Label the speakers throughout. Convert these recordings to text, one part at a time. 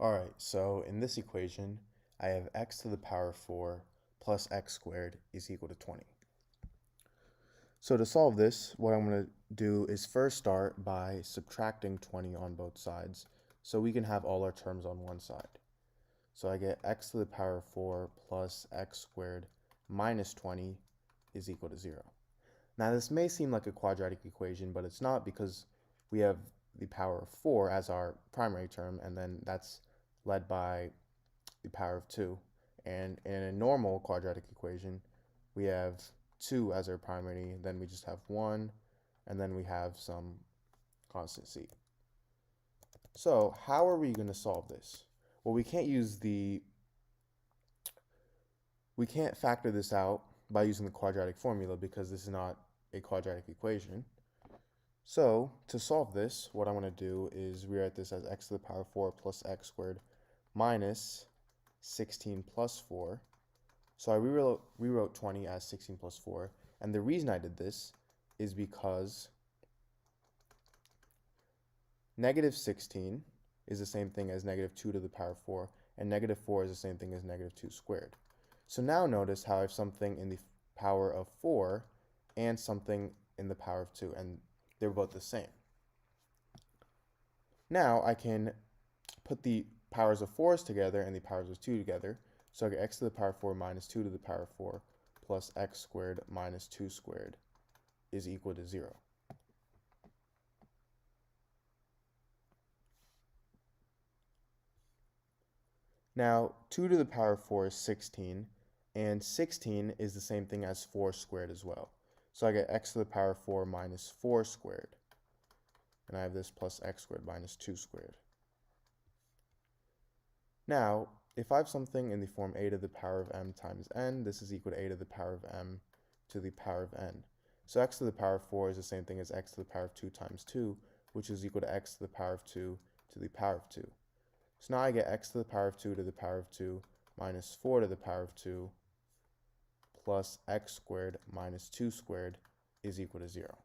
Speaker 1: Alright, so in this equation, I have x to the power of 4 plus x squared is equal to 20. So to solve this, what I'm going to do is first start by subtracting 20 on both sides, so we can have all our terms on one side. So I get x to the power of 4 plus x squared minus 20 is equal to 0. Now this may seem like a quadratic equation, but it's not, because we have the power of 4 as our primary term, and then that's led by the power of 2. And in a normal quadratic equation, we have 2 as our primary, then we just have 1, and then we have some constant c. So how are we going to solve this? Well, we can't factor this out by using the quadratic formula, because this is not a quadratic equation. So to solve this, what I'm going to do is rewrite this as x to the power of 4 plus x squared minus 16 plus 4. So I rewrote 20 as 16 plus 4. And the reason I did this is because negative 16 is the same thing as negative 2 to the power of 4, and negative 4 is the same thing as negative 2 squared. So now notice how I have something in the power of 4 and something in the power of 2, and they're both the same. Now I can put the powers of 4's together and the powers of 2 together. So I get x to the power of 4 minus 2 to the power of 4 plus x squared minus 2 squared is equal to 0. Now 2 to the power of 4 is 16, and 16 is the same thing as 4 squared as well. So I get x to the power of 4 minus 4 squared, and I have this plus x squared minus 2 squared. Now, if I have something in the form a to the power of m times n, this is equal to a to the power of m to the power of n. So x to the power of 4 is the same thing as x to the power of 2 times 2, which is equal to x to the power of 2 to the power of 2. So now I get x to the power of 2 to the power of 2 minus 4 to the power of 2 plus x squared minus 2 squared is equal to 0.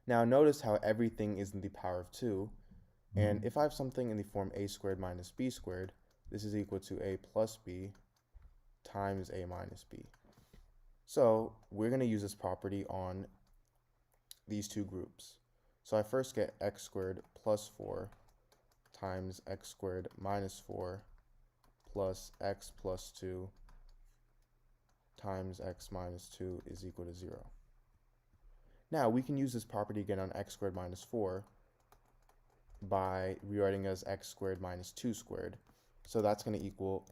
Speaker 1: Now notice how everything is in the power of 2, and if I have something in the form a squared minus b squared, this is equal to a plus b times a minus b. So we're going to use this property on these two groups. So I first get x squared plus 4 times x squared minus 4 plus x plus 2 times x minus 2 is equal to 0. Now we can use this property again on x squared minus 4 by rewriting as x squared minus 2 squared. So that's going to equal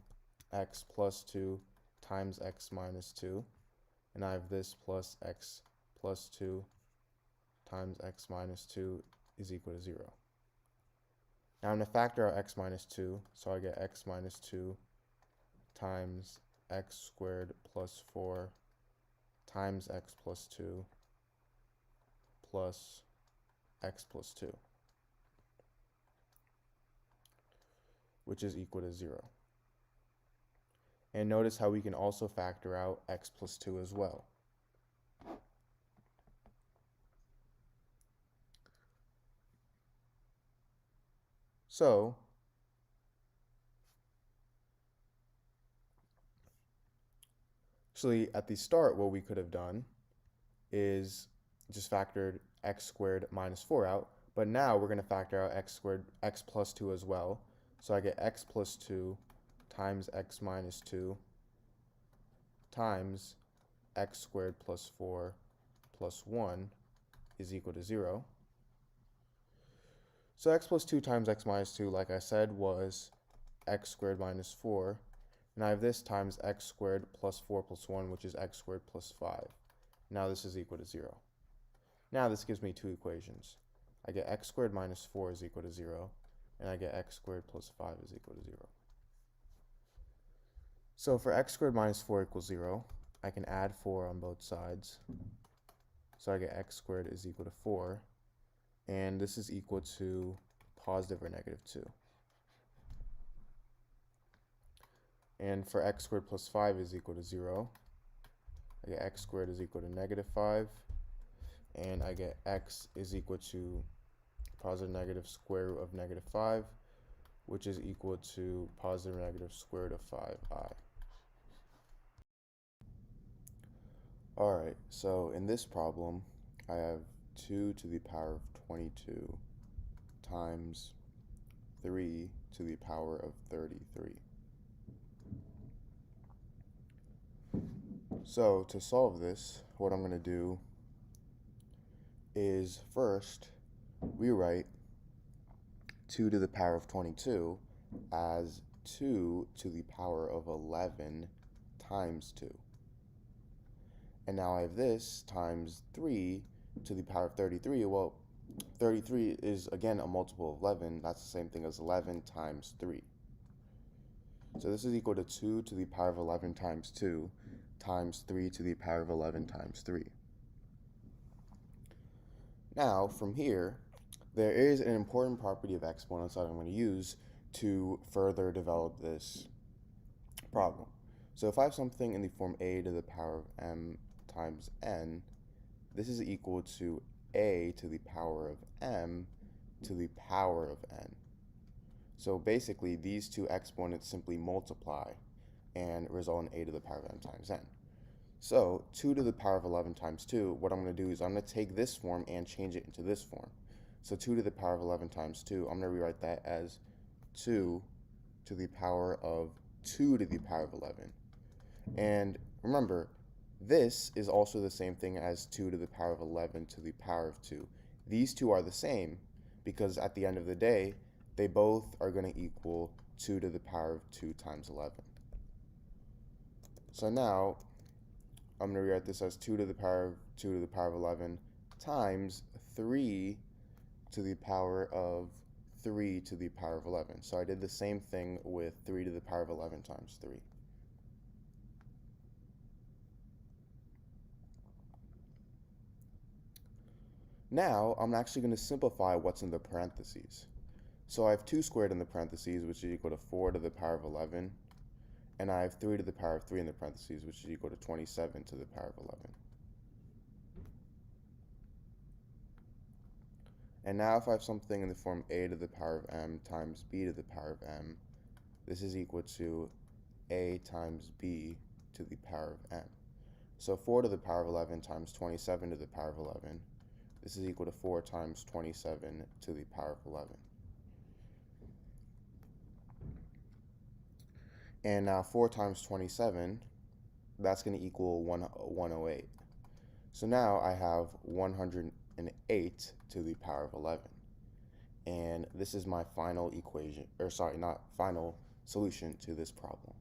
Speaker 1: x plus 2 times x minus 2. And I have this plus x plus 2 times x minus 2 is equal to 0. Now I'm going to factor out x minus 2, so I get x minus 2 times x squared plus 4 times x plus 2 plus x plus 2, which is equal to 0. And notice how we can also factor out x plus 2 as well. So actually at the start, what we could have done is just factored x squared minus 4 out, but now we're going to factor out x plus 2 as well. So I get x plus 2 times x minus 2 times x squared plus 4 plus 1 is equal to 0. So x plus 2 times x minus 2, like I said, was x squared minus 4. And I have this times x squared plus 4 plus 1, which is x squared plus 5. Now this is equal to 0. Now this gives me two equations. I get x squared minus 4 is equal to 0, and I get x squared plus 5 is equal to 0. So for x squared minus 4 equals 0, I can add 4 on both sides. So I get x squared is equal to 4, and this is equal to positive or negative 2. And for x squared plus 5 is equal to 0, I get x squared is equal to negative 5, and I get x is equal to positive negative square root of negative 5, which is equal to positive or negative square root of 5i. Alright, so in this problem, I have 2 to the power of 22 times 3 to the power of 33. So to solve this, what I'm going to do is first rewrite 2 to the power of 22 as 2 to the power of 11 times 2. And now I have this times 3 to the power of 33. Well, 33 is, again, a multiple of 11. That's the same thing as 11 times 3. So this is equal to 2 to the power of 11 times 2 times 3 to the power of 11 times 3. Now, from here, there is an important property of exponents that I'm going to use to further develop this problem. So if I have something in the form a to the power of m times n, this is equal to a to the power of m to the power of n. So basically, these two exponents simply multiply and result in a to the power of m times n. So 2 to the power of 11 times 2, what I'm going to do is I'm going to take this form and change it into this form. So 2 to the power of 11 times 2, I'm going to rewrite that as 2 to the power of 2 to the power of 11. And remember, this is also the same thing as 2 to the power of 11 to the power of 2. These two are the same because at the end of the day, they both are going to equal 2 to the power of 2 times 11. So now, I'm going to rewrite this as 2 to the power of 2 to the power of 11 times 3 to the power of 3 to the power of 11. So I did the same thing with 3 to the power of 11 times 3. Now, I'm actually going to simplify what's in the parentheses. So I have 2 squared in the parentheses, which is equal to 4 to the power of 11. And I have 3 to the power of 3 in the parentheses, which is equal to 27 to the power of 11. And now if I have something in the form a to the power of m times b to the power of m, this is equal to a times b to the power of m. So 4 to the power of 11 times 27 to the power of 11, this is equal to 4 times 27 to the power of 11. And now 4 times 27, that's going to equal 108. So now I have 108 to the power of 11. And this is my final equation, or sorry, not final solution to this problem.